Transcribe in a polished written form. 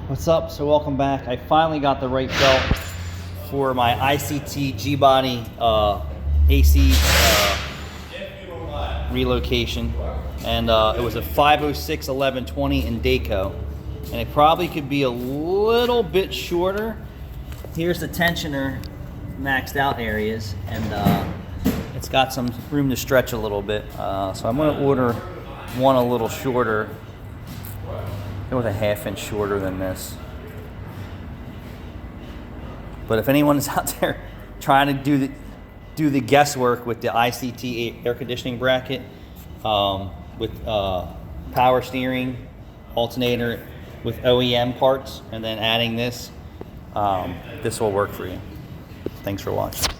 What's up? So welcome back. I finally got the right belt for my ICT G-body AC relocation, and it was a 506/1120 in dayco, and it probably could be a little bit shorter. Here's the tensioner maxed out areas, and it's got some room to stretch a little bit, so I'm going to order one a little shorter. It was a half-inch shorter than this. But if anyone is out there trying to do the guesswork with the ICT air conditioning bracket, with power steering, alternator with OEM parts, and then adding this, this will work for you. Thanks for watching.